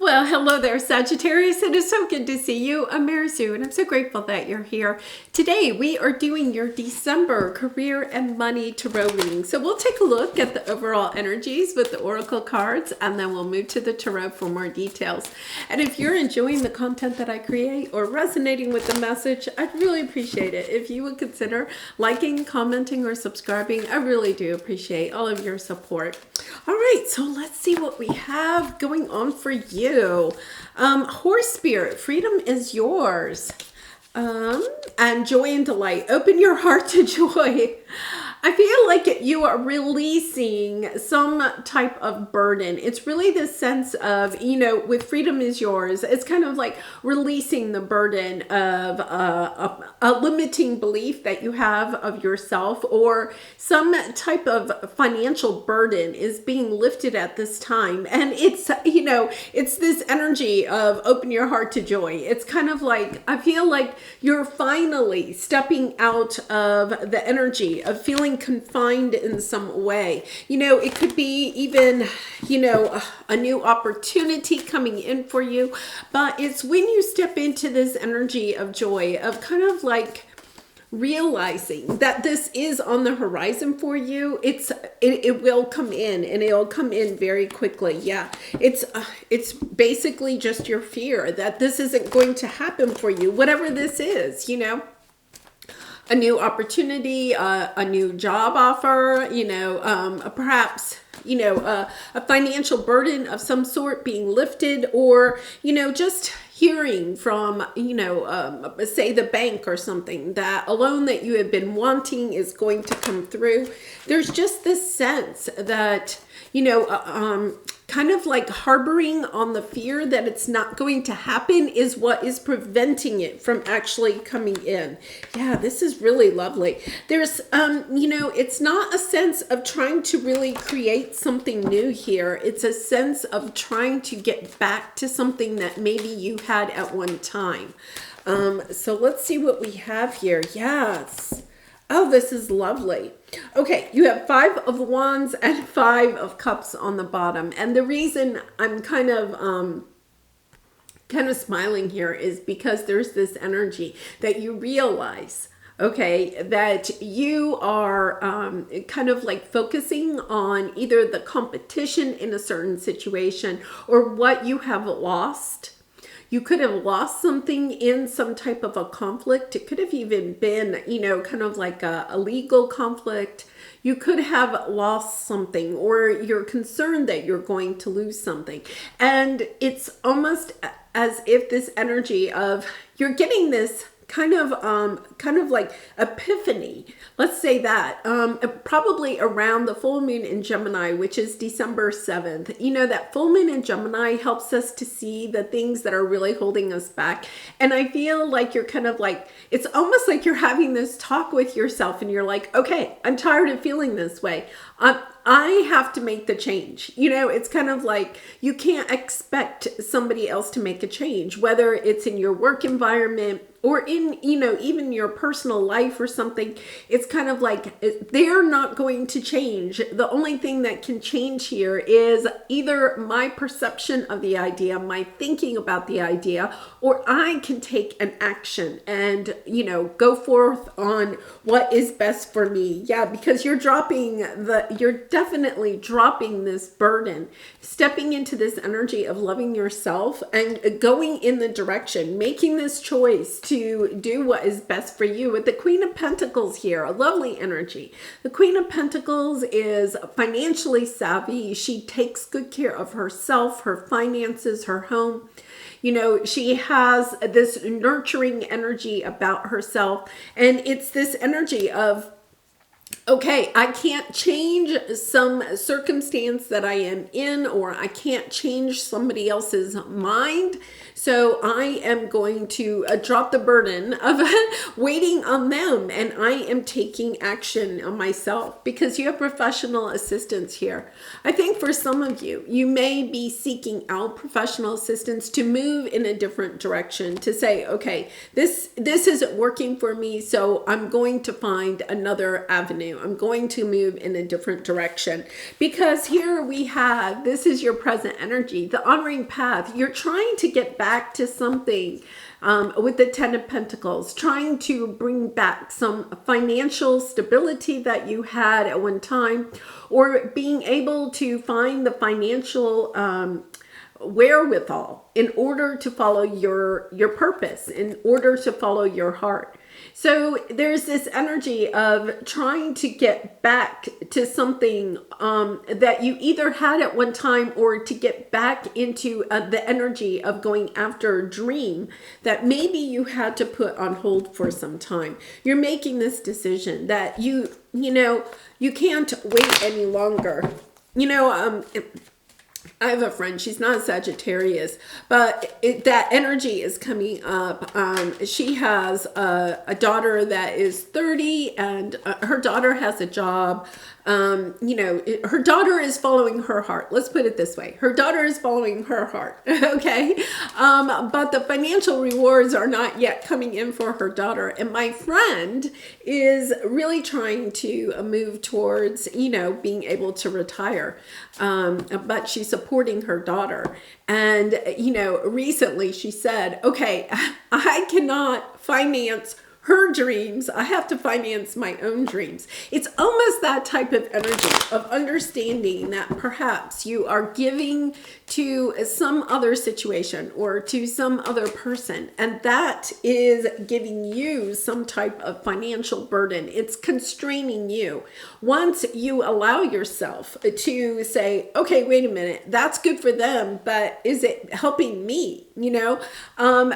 Well, hello there, Sagittarius. It is so good to see you. I'm Mary Sue, and I'm so grateful that you're here. Today, we are doing your December career and money tarot reading. So we'll take a look at the overall energies with the oracle cards, and then we'll move to the tarot for more details. And if you're enjoying the content that I create or resonating with the message, I'd really appreciate it if you would consider liking, commenting, or subscribing. I really do appreciate all of your support. All right, so let's see what we have going on for you. Horse spirit, freedom is yours. And joy and delight. Open your heart to joy. I feel like you are releasing some type of burden. It's really this sense of, with freedom is yours. It's kind of like releasing the burden of a limiting belief that you have of yourself, or some type of financial burden is being lifted at this time. And it's, it's this energy of open your heart to joy. It's kind of like, I feel like you're finally stepping out of the energy of feeling confined in some way. It could be even, a new opportunity coming in for you, but it's when you step into this energy of joy, of kind of like realizing that this is on the horizon for you. It will come in, and it'll come in very quickly. Yeah, it's basically just your fear that this isn't going to happen for you, whatever this is, a new opportunity, a new job offer, perhaps, a financial burden of some sort being lifted, or, just hearing from, say the bank or something, that a loan that you have been wanting is going to come through. There's just this sense that, kind of like harboring on the fear that it's not going to happen is what is preventing it from actually coming in. Yeah, this is really lovely. There's, it's not a sense of trying to really create something new here. It's a sense of trying to get back to something that maybe you had at one time. So let's see what we have here. Yes. Oh, this is lovely. Okay, you have 5 of Wands and 5 of Cups on the bottom. And the reason I'm kind of smiling here is because there's this energy that you realize, okay, that you are kind of like focusing on either the competition in a certain situation or what you have lost. You could have lost something in some type of a conflict. It could have even been, kind of like a legal conflict. You could have lost something, or you're concerned that you're going to lose something. And it's almost as if this energy of you're getting this kind of like epiphany, let's say that, probably around the full moon in Gemini, which is December 7th. That full moon in Gemini helps us to see the things that are really holding us back. And I feel like you're kind of like, it's almost like you're having this talk with yourself, and you're like, okay, I'm tired of feeling this way. I have to make the change. It's kind of like you can't expect somebody else to make a change, whether it's in your work environment or in, even your personal life or something. It's kind of like they're not going to change. The only thing that can change here is either my perception of the idea, my thinking about the idea, or I can take an action and, go forth on what is best for me. Yeah, because you're definitely dropping this burden, stepping into this energy of loving yourself and going in the direction, making this choice to do what is best for you. With the Queen of Pentacles here, a lovely energy. The Queen of Pentacles is financially savvy. She takes good care of herself, her finances, her home. She has this nurturing energy about herself, and it's this energy of, okay, I can't change some circumstance that I am in, or I can't change somebody else's mind. So I am going to drop the burden of waiting on them, and I am taking action on myself, because you have professional assistance here. I think for some of you, you may be seeking out professional assistance to move in a different direction, to say, okay, this isn't working for me, so I'm going to find another avenue. I'm going to move in a different direction. Because here we have, this is your present energy, the honoring path. You're trying to get back to something with the Ten of Pentacles, trying to bring back some financial stability that you had at one time, or being able to find the financial wherewithal in order to follow your purpose, in order to follow your heart. So there's this energy of trying to get back to something that you either had at one time, or to get back into the energy of going after a dream that maybe you had to put on hold for some time. You're making this decision that you can't wait any longer. I have a friend, she's not a Sagittarius, but that energy is coming up. She has a daughter that is 30, and her daughter has a job. Her daughter is following her heart. Let's put it this way. Her daughter is following her heart, okay? But the financial rewards are not yet coming in for her daughter. And my friend is really trying to move towards, being able to retire. But she's supporting her daughter. And, recently she said, okay, I cannot finance her dreams. I have to finance my own dreams. It's almost that type of energy of understanding that perhaps you are giving to some other situation or to some other person, and that is giving you some type of financial burden. It's constraining you. Once you allow yourself to say, okay, wait a minute, that's good for them, but is it helping me?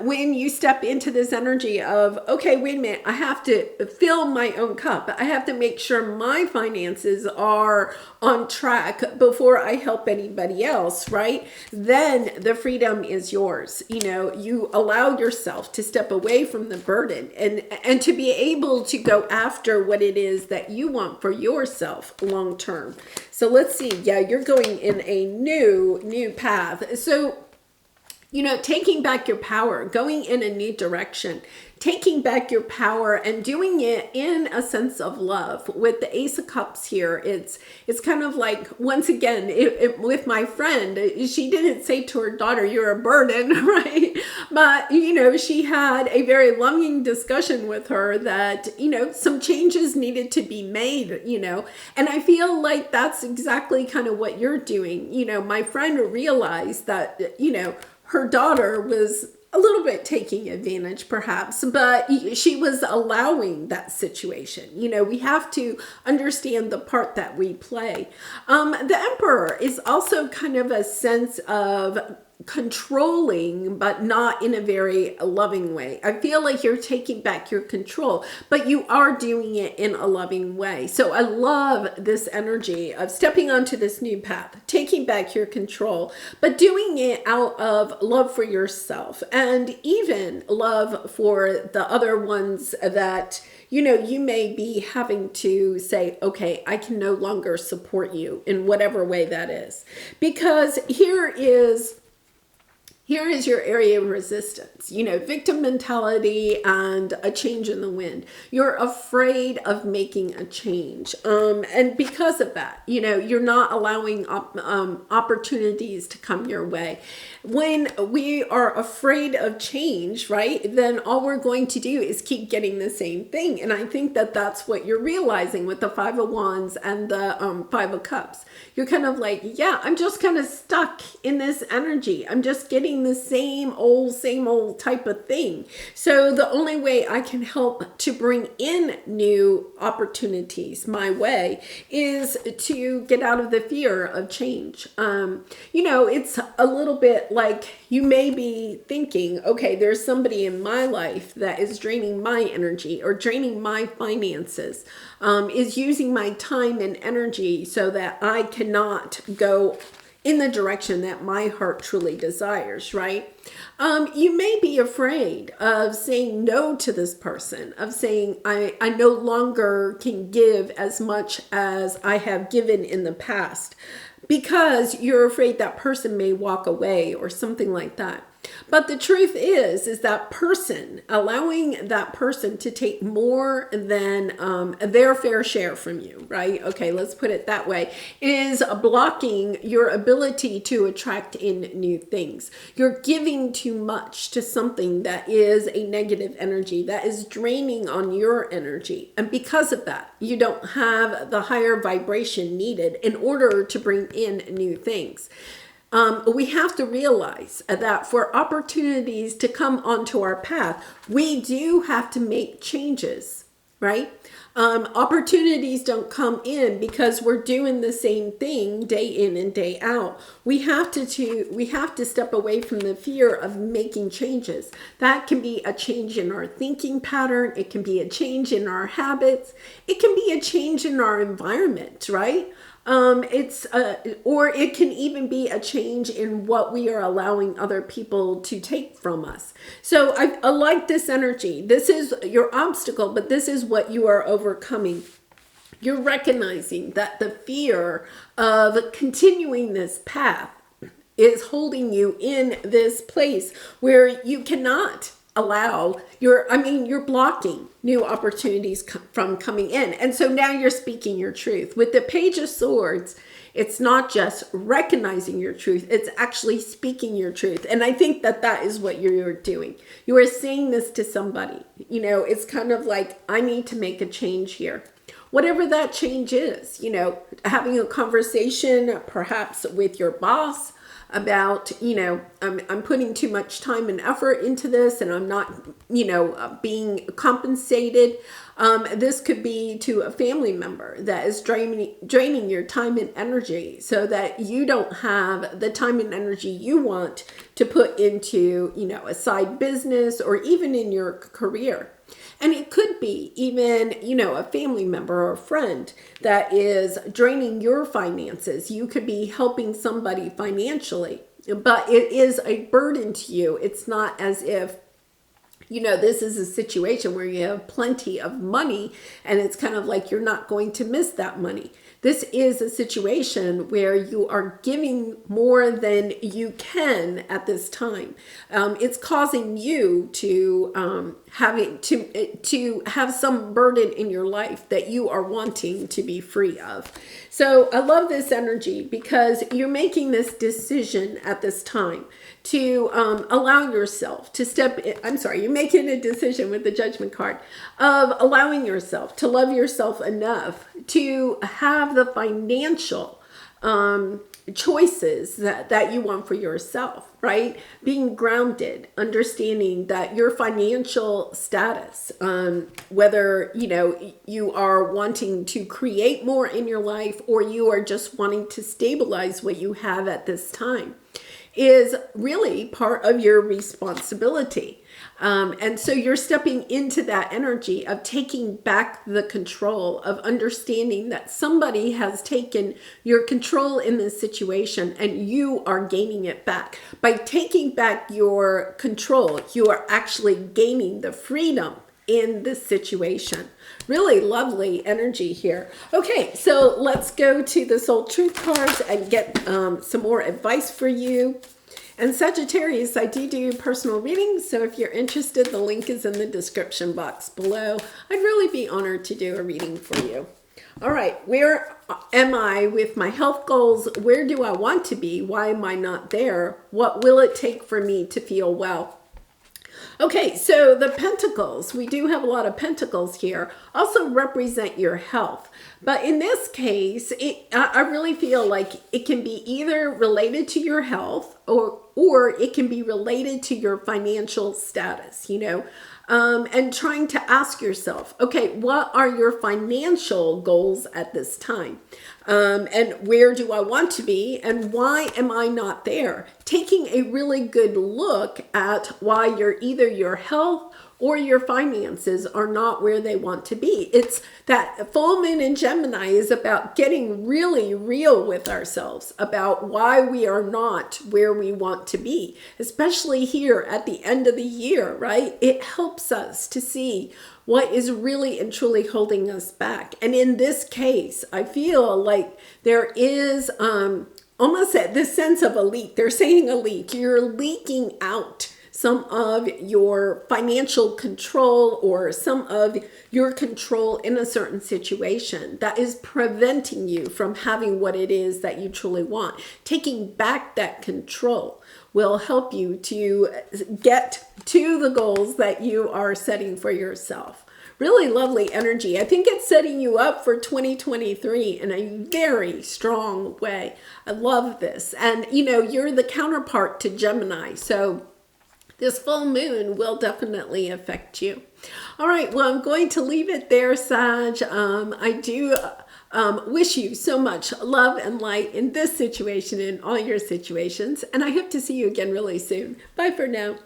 When you step into this energy of, okay, wait a minute, I have to fill my own cup. I have to make sure my finances are on track before I help anybody else, right? Then the freedom is yours. You allow yourself to step away from the burden and to be able to go after what it is that you want for yourself long term. So let's see. Yeah, you're going in a new path. So taking back your power, going in a new direction, taking back your power and doing it in a sense of love. With the Ace of Cups here, it's kind of like, once again, with my friend, she didn't say to her daughter, you're a burden, right? But, she had a very loving discussion with her that, some changes needed to be made, and I feel like that's exactly kind of what you're doing. My friend realized that, her daughter was a little bit taking advantage perhaps, but she was allowing that situation. We have to understand the part that we play. The Emperor is also kind of a sense of controlling, but not in a very loving way. I feel like you're taking back your control, but you are doing it in a loving way. So I love this energy of stepping onto this new path, taking back your control, but doing it out of love for yourself and even love for the other ones that you may be having to say, okay, I can no longer support you in whatever way that is. Because here is your area of resistance, victim mentality and a change in the wind. You're afraid of making a change. And because of that, you're not allowing opportunities to come your way. When we are afraid of change, right, then all we're going to do is keep getting the same thing. And I think that that's what you're realizing with the Five of Wands and the Five of Cups. You're kind of like, yeah, I'm just kind of stuck in this energy. I'm just getting the same old type of thing. So the only way I can help to bring in new opportunities my way is to get out of the fear of change. It's a little bit like you may be thinking, okay, there's somebody in my life that is draining my energy or draining my finances, is using my time and energy so that I cannot go in the direction that my heart truly desires, right? You may be afraid of saying no to this person, of saying, I no longer can give as much as I have given in the past, because you're afraid that person may walk away or something like that. But the truth is that person, allowing that person to take more than their fair share from you, right? Okay, let's put it that way, is blocking your ability to attract in new things. You're giving too much to something that is a negative energy, that is draining on your energy. And because of that, you don't have the higher vibration needed in order to bring in new things. We have to realize that for opportunities to come onto our path, we do have to make changes, right? Opportunities don't come in because we're doing the same thing day in and day out. We have to step away from the fear of making changes. That can be a change in our thinking pattern. It can be a change in our habits. It can be a change in our environment, right? Or it can even be a change in what we are allowing other people to take from us. So I like this energy. This is your obstacle, but this is what you are overcoming. You're recognizing that the fear of continuing this path is holding you in this place where you cannot allow you're blocking new opportunities from coming in. And so now you're speaking your truth. With the Page of Swords, it's not just recognizing your truth, it's actually speaking your truth. And I think that is what you're doing. You are saying this to somebody. It's kind of like, I need to make a change here. Whatever that change is, having a conversation perhaps with your boss about, I'm putting too much time and effort into this and I'm not, being compensated. This could be to a family member that is draining your time and energy so that you don't have the time and energy you want to put into, a side business or even in your career. And it could be even, a family member or a friend that is draining your finances. You could be helping somebody financially, but it is a burden to you. It's not as if, this is a situation where you have plenty of money and it's kind of like you're not going to miss that money. This is a situation where you are giving more than you can at this time. It's causing you to have some burden in your life that you are wanting to be free of. So I love this energy because you're making this decision at this time to allow yourself to step in. You're making a decision with the Judgment card of allowing yourself to love yourself enough to have the financial choices that you want for yourself, right? Being grounded, understanding that your financial status, whether, you are wanting to create more in your life or you are just wanting to stabilize what you have at this time, is really part of your responsibility. And so you're stepping into that energy of taking back the control, of understanding that somebody has taken your control in this situation and you are gaining it back. By taking back your control, you are actually gaining the freedom in this situation. Really lovely energy here. Okay, so let's go to the Soul Truth cards and get some more advice for you. And Sagittarius, I do personal readings, so if you're interested, the link is in the description box below. I'd really be honored to do a reading for you. All right, where am I with my health goals? Where do I want to be? Why am I not there? What will it take for me to feel well? Okay, so the pentacles, we do have a lot of pentacles here, also represent your health. But in this case, I really feel like it can be either related to your health or it can be related to your financial status, and trying to ask yourself, okay, what are your financial goals at this time? And where do I want to be? And why am I not there? Taking a really good look at why either your health or your finances are not where they want to be. It's that full moon in Gemini is about getting really real with ourselves about why we are not where we want to be, especially here at the end of the year, right? It helps us to see what is really and truly holding us back. And in this case, I feel like there is almost at this sense of a leak. They're saying a leak. You're leaking out some of your financial control or some of your control in a certain situation that is preventing you from having what it is that you truly want. Taking back that control will help you to get to the goals that you are setting for yourself. Really lovely energy. I think it's setting you up for 2023 in a very strong way. I love this. And you know, you're the counterpart to Gemini. So this full moon will definitely affect you. All right, well, I'm going to leave it there, Sag. I do wish you so much love and light in this situation and all your situations. And I hope to see you again really soon. Bye for now.